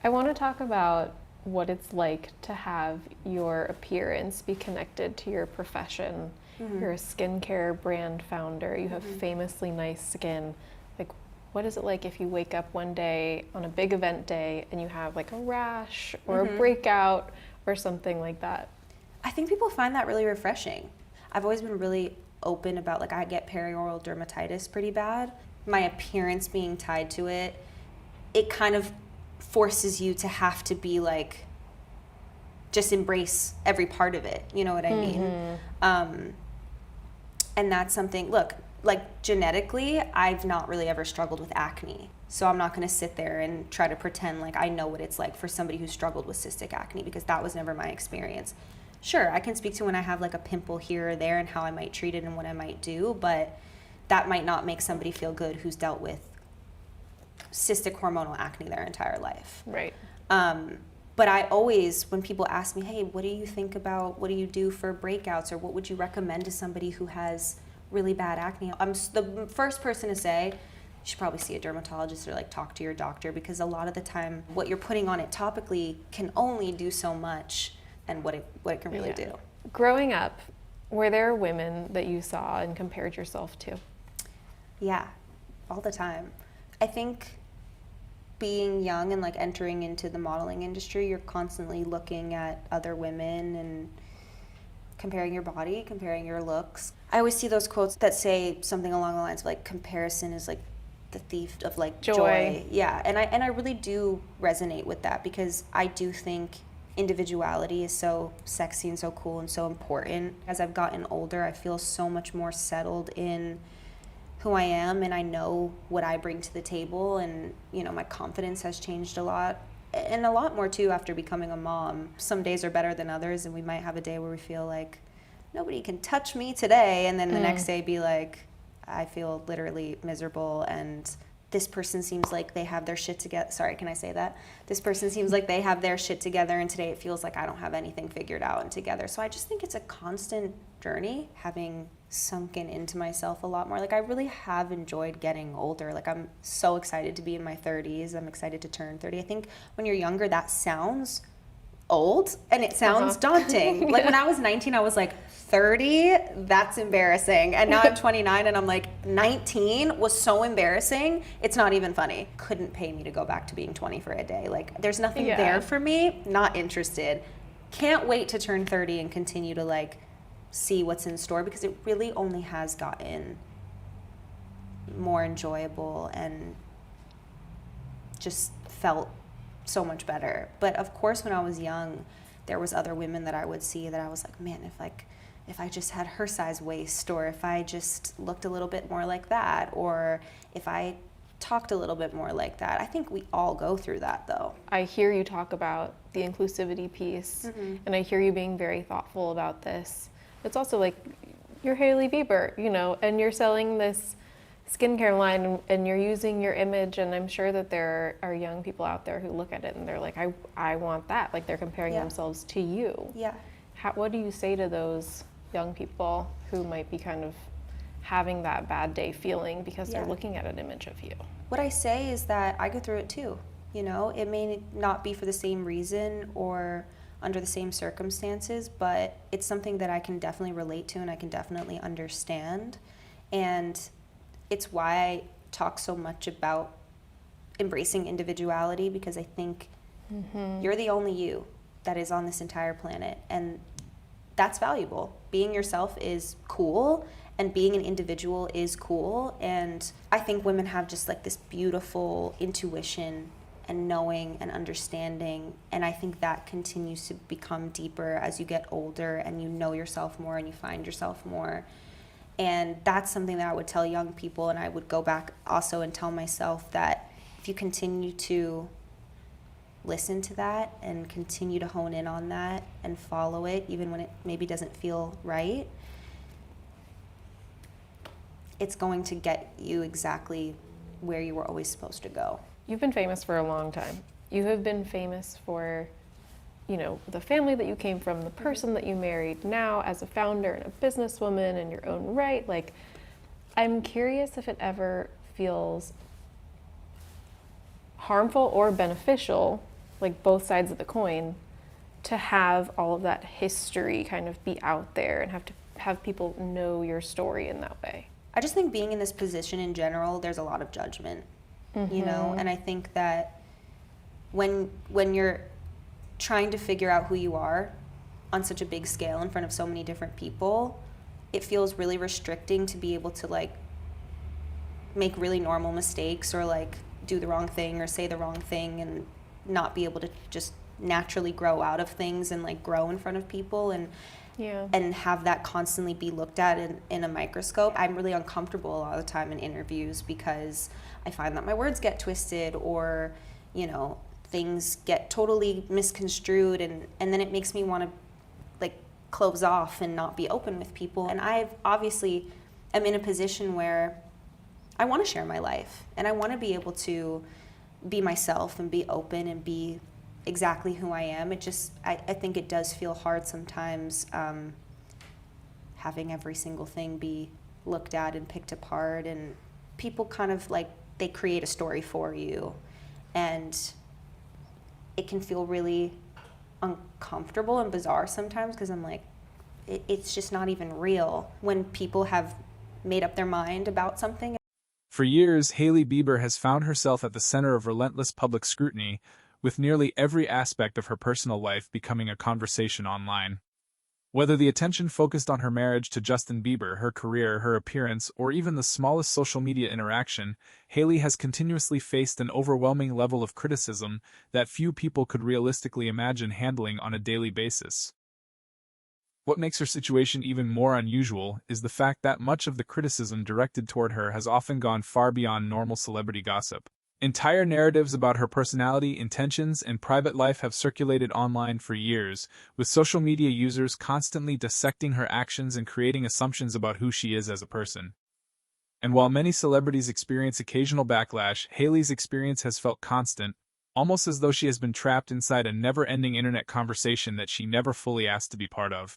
I want to talk about what it's like to have your appearance be connected to your profession. You're a skincare brand founder. You have famously nice skin. Like, what is it like if you wake up one day on a big event day and you have like a rash or a breakout or something like that? I think people find that really refreshing. I've always been really open about, like, I get perioral dermatitis pretty bad. My appearance being tied to it, it kind of forces you to have to be like, just embrace every part of it. You know what I mean? And that's something, look, like genetically, I've not really ever struggled with acne. So I'm not going to sit there and try to pretend like I know what it's like for somebody who struggled with cystic acne, because that was never my experience. Sure, I can speak to when I have like a pimple here or there and how I might treat it and what I might do, but that might not make somebody feel good who's dealt with cystic hormonal acne their entire life. Right. But I always, when people ask me, hey, what do you think about, what do you do for breakouts, or what would you recommend to somebody who has really bad acne? I'm the first person to say, you should probably see a dermatologist or like talk to your doctor, because a lot of the time what you're putting on it topically can only do so much and what it can really do. Growing up, were there women that you saw and compared yourself to? Yeah, all the time. I think being young and like entering into the modeling industry, you're constantly looking at other women and comparing your body, comparing your looks. I always see those quotes that say something along the lines of like, comparison is like the thief of like joy. Yeah, and I really do resonate with that, because I do think individuality is so sexy and so cool and so important. As I've gotten older, I feel so much more settled in who I am, and I know what I bring to the table, and you know, my confidence has changed a lot, and a lot more too after becoming a mom. Some days are better than others, and we might have a day where we feel like nobody can touch me today, and then the next day be like, I feel literally miserable, and this person seems like they have their shit together. Sorry, can I say that? This person seems like they have their shit together, and today it feels like I don't have anything figured out and together. So I just think it's a constant journey, having sunken into myself a lot more. Like, I really have enjoyed getting older. Like, I'm so excited to be in my 30s. I'm excited to turn 30. I think when you're younger, that sounds old and it sounds daunting. Like, when I was 19, I was like, 30? That's embarrassing. And now I'm 29 and I'm like, 19 was so embarrassing. It's not even funny. Couldn't pay me to go back to being 20 for a day. Like, there's nothing there for me. Not interested. Can't wait to turn 30 and continue to like see what's in store, because it really only has gotten more enjoyable and just felt so much better. But of course, when I was young, there was other women that I would see that I was like, man, if I just had her size waist, or if I just looked a little bit more like that, or if I talked a little bit more like that. I think we all go through that, though. I hear you talk about the inclusivity piece, and I hear you being very thoughtful about this. It's also like, you're Hailey Bieber, you know, and you're selling this skincare line, and you're using your image, and I'm sure that there are young people out there who look at it and they're like, I want that. Like, they're comparing themselves to you. Yeah. What do you say to those young people who might be kind of having that bad day feeling because they're looking at an image of you? What I say is that I go through it too. You know, it may not be for the same reason or under the same circumstances, but it's something that I can definitely relate to and I can definitely understand. And it's why I talk so much about embracing individuality, because I think you're the only you that is on this entire planet, and that's valuable. Being yourself is cool, and being an individual is cool. And I think women have just like this beautiful intuition and knowing and understanding, and I think that continues to become deeper as you get older and you know yourself more and you find yourself more. And that's something that I would tell young people, and I would go back also and tell myself that if you continue to listen to that and continue to hone in on that and follow it, even when it maybe doesn't feel right, it's going to get you exactly where you were always supposed to go. You've been famous for a long time. You have been famous for, you know, the family that you came from, the person that you married, now as a founder and a businesswoman in your own right. Like, I'm curious if it ever feels harmful or beneficial, like both sides of the coin, to have all of that history kind of be out there and have people know your story in that way? I just think being in this position in general, there's a lot of judgment, you know, and I think that when you're trying to figure out who you are on such a big scale in front of so many different people, it feels really restricting to be able to like make really normal mistakes or like do the wrong thing or say the wrong thing and not be able to just naturally grow out of things and like grow in front of people and have that constantly be looked at in a microscope. I'm really uncomfortable a lot of the time in interviews because I find that my words get twisted or, you know, things get totally misconstrued and then it makes me want to like close off and not be open with people. And I've obviously am in a position where I want to share my life and I want to be able to be myself and be open and be exactly who I am. It just, I think it does feel hard sometimes having every single thing be looked at and picked apart, and people kind of like, they create a story for you and it can feel really uncomfortable and bizarre sometimes because I'm like, it's just not even real when people have made up their mind about something. For years, Hailey Bieber has found herself at the center of relentless public scrutiny, with nearly every aspect of her personal life becoming a conversation online. Whether the attention focused on her marriage to Justin Bieber, her career, her appearance, or even the smallest social media interaction, Hailey has continuously faced an overwhelming level of criticism that few people could realistically imagine handling on a daily basis. What makes her situation even more unusual is the fact that much of the criticism directed toward her has often gone far beyond normal celebrity gossip. Entire narratives about her personality, intentions, and private life have circulated online for years, with social media users constantly dissecting her actions and creating assumptions about who she is as a person. And while many celebrities experience occasional backlash, Hailey's experience has felt constant, almost as though she has been trapped inside a never-ending internet conversation that she never fully asked to be part of.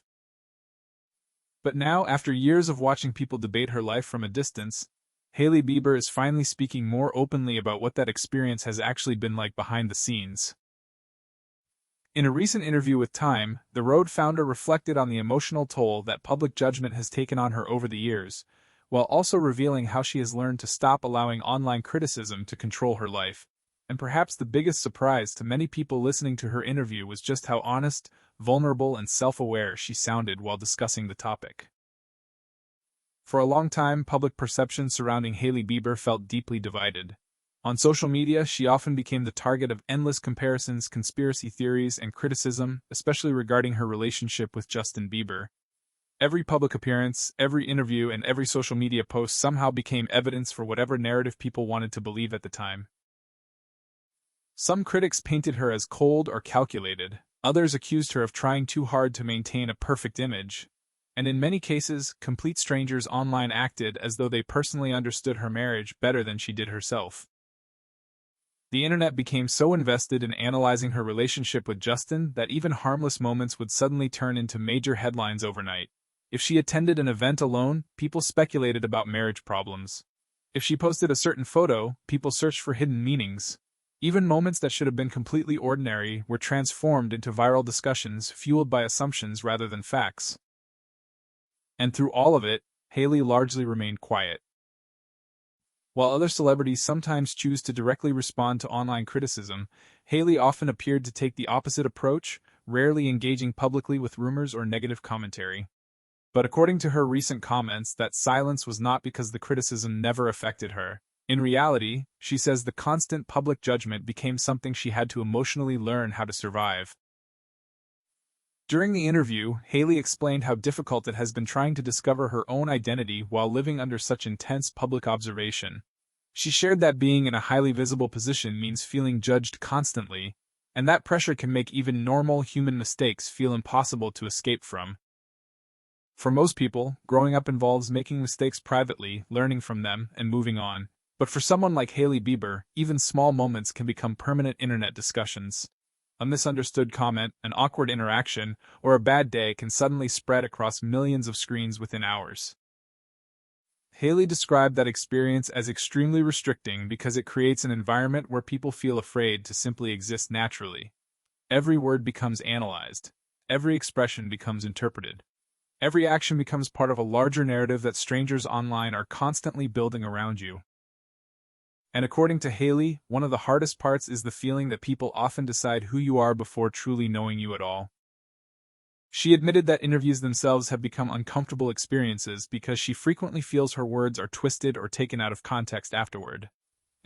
But now, after years of watching people debate her life from a distance, Hailey Bieber is finally speaking more openly about what that experience has actually been like behind the scenes. In a recent interview with Time, the Rhode founder reflected on the emotional toll that public judgment has taken on her over the years, while also revealing how she has learned to stop allowing online criticism to control her life. And perhaps the biggest surprise to many people listening to her interview was just how honest, vulnerable, and self-aware she sounded while discussing the topic. For a long time, public perception surrounding Hailey Bieber felt deeply divided. On social media, she often became the target of endless comparisons, conspiracy theories, and criticism, especially regarding her relationship with Justin Bieber. Every public appearance, every interview, and every social media post somehow became evidence for whatever narrative people wanted to believe at the time. Some critics painted her as cold or calculated, others accused her of trying too hard to maintain a perfect image, and in many cases, complete strangers online acted as though they personally understood her marriage better than she did herself. The internet became so invested in analyzing her relationship with Justin that even harmless moments would suddenly turn into major headlines overnight. If she attended an event alone, people speculated about marriage problems. If she posted a certain photo, people searched for hidden meanings. Even moments that should have been completely ordinary were transformed into viral discussions fueled by assumptions rather than facts. And through all of it, Hailey largely remained quiet. While other celebrities sometimes choose to directly respond to online criticism, Hailey often appeared to take the opposite approach, rarely engaging publicly with rumors or negative commentary. But according to her recent comments, that silence was not because the criticism never affected her. In reality, she says the constant public judgment became something she had to emotionally learn how to survive. During the interview, Hailey explained how difficult it has been trying to discover her own identity while living under such intense public observation. She shared that being in a highly visible position means feeling judged constantly, and that pressure can make even normal human mistakes feel impossible to escape from. For most people, growing up involves making mistakes privately, learning from them, and moving on. But for someone like Hailey Bieber, even small moments can become permanent internet discussions. A misunderstood comment, an awkward interaction, or a bad day can suddenly spread across millions of screens within hours. Hailey described that experience as extremely restricting because it creates an environment where people feel afraid to simply exist naturally. Every word becomes analyzed. Every expression becomes interpreted. Every action becomes part of a larger narrative that strangers online are constantly building around you. And according to Hailey, one of the hardest parts is the feeling that people often decide who you are before truly knowing you at all. She admitted that interviews themselves have become uncomfortable experiences because she frequently feels her words are twisted or taken out of context afterward.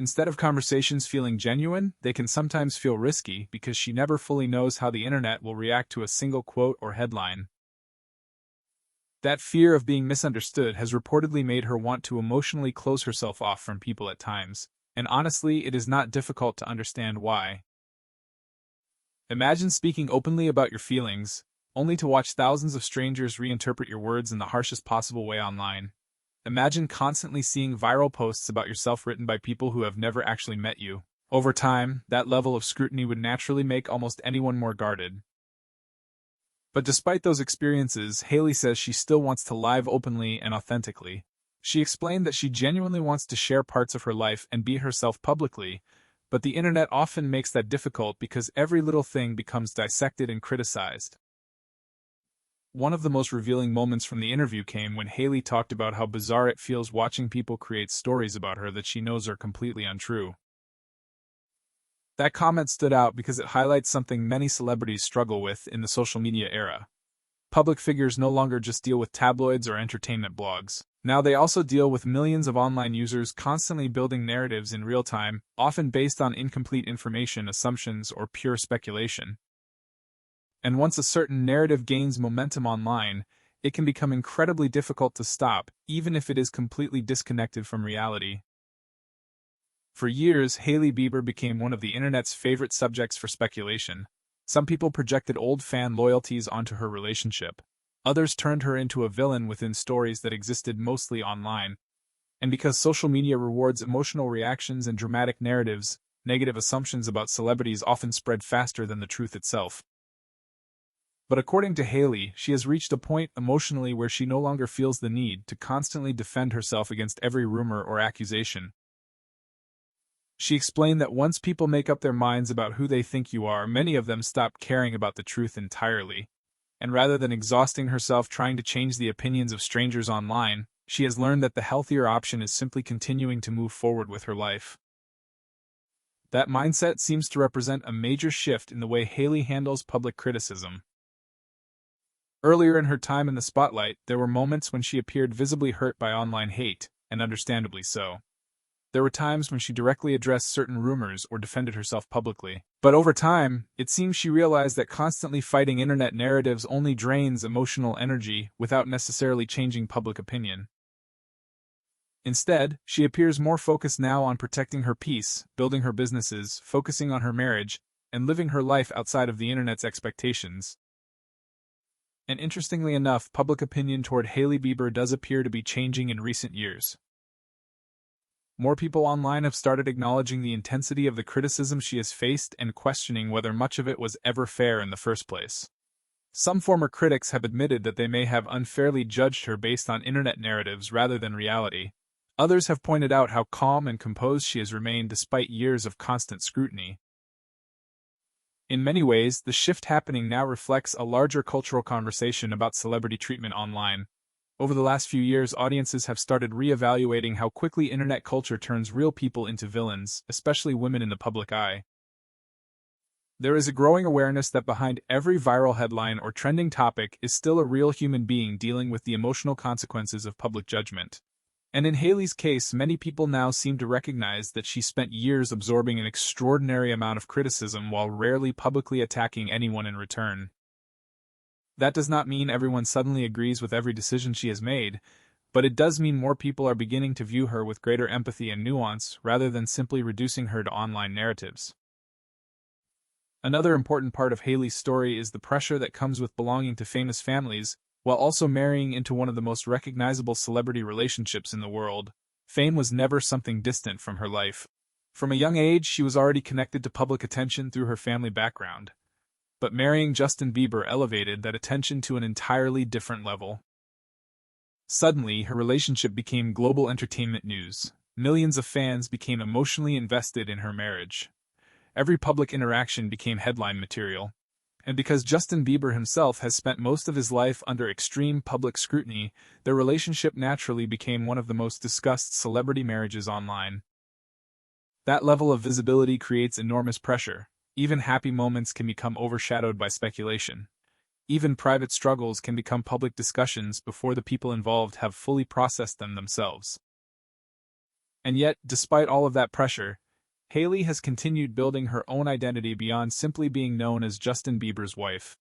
Instead of conversations feeling genuine, they can sometimes feel risky because she never fully knows how the internet will react to a single quote or headline. That fear of being misunderstood has reportedly made her want to emotionally close herself off from people at times, and honestly, it is not difficult to understand why. Imagine speaking openly about your feelings, only to watch thousands of strangers reinterpret your words in the harshest possible way online. Imagine constantly seeing viral posts about yourself written by people who have never actually met you. Over time, that level of scrutiny would naturally make almost anyone more guarded. But despite those experiences, Hailey says she still wants to live openly and authentically. She explained that she genuinely wants to share parts of her life and be herself publicly, but the internet often makes that difficult because every little thing becomes dissected and criticized. One of the most revealing moments from the interview came when Hailey talked about how bizarre it feels watching people create stories about her that she knows are completely untrue. That comment stood out because it highlights something many celebrities struggle with in the social media era. Public figures no longer just deal with tabloids or entertainment blogs. Now they also deal with millions of online users constantly building narratives in real time, often based on incomplete information, assumptions, or pure speculation. And once a certain narrative gains momentum online, it can become incredibly difficult to stop, even if it is completely disconnected from reality. For years, Hailey Bieber became one of the internet's favorite subjects for speculation. Some people projected old fan loyalties onto her relationship. Others turned her into a villain within stories that existed mostly online. And because social media rewards emotional reactions and dramatic narratives, negative assumptions about celebrities often spread faster than the truth itself. But according to Hailey, she has reached a point emotionally where she no longer feels the need to constantly defend herself against every rumor or accusation. She explained that once people make up their minds about who they think you are, many of them stop caring about the truth entirely. And rather than exhausting herself trying to change the opinions of strangers online, she has learned that the healthier option is simply continuing to move forward with her life. That mindset seems to represent a major shift in the way Hailey handles public criticism. Earlier in her time in the spotlight, there were moments when she appeared visibly hurt by online hate, and understandably so. There were times when she directly addressed certain rumors or defended herself publicly. But over time, it seems she realized that constantly fighting internet narratives only drains emotional energy without necessarily changing public opinion. Instead, she appears more focused now on protecting her peace, building her businesses, focusing on her marriage, and living her life outside of the internet's expectations. And interestingly enough, public opinion toward Hailey Bieber does appear to be changing in recent years. More people online have started acknowledging the intensity of the criticism she has faced and questioning whether much of it was ever fair in the first place. Some former critics have admitted that they may have unfairly judged her based on internet narratives rather than reality. Others have pointed out how calm and composed she has remained despite years of constant scrutiny. In many ways, the shift happening now reflects a larger cultural conversation about celebrity treatment online. Over the last few years, audiences have started re-evaluating how quickly internet culture turns real people into villains, especially women in the public eye. There is a growing awareness that behind every viral headline or trending topic is still a real human being dealing with the emotional consequences of public judgment. And in Hailey's case, many people now seem to recognize that she spent years absorbing an extraordinary amount of criticism while rarely publicly attacking anyone in return. That does not mean everyone suddenly agrees with every decision she has made, but it does mean more people are beginning to view her with greater empathy and nuance rather than simply reducing her to online narratives. Another important part of Hailey's story is the pressure that comes with belonging to famous families, while also marrying into one of the most recognizable celebrity relationships in the world. Fame was never something distant from her life. From a young age, she was already connected to public attention through her family background. But marrying Justin Bieber elevated that attention to an entirely different level. Suddenly, her relationship became global entertainment news. Millions of fans became emotionally invested in her marriage. every public interaction became headline material. And because Justin Bieber himself has spent most of his life under extreme public scrutiny, their relationship naturally became one of the most discussed celebrity marriages online. That level of visibility creates enormous pressure. Even happy moments can become overshadowed by speculation. Even private struggles can become public discussions before the people involved have fully processed them themselves. And yet, despite all of that pressure, Hailey has continued building her own identity beyond simply being known as Justin Bieber's wife.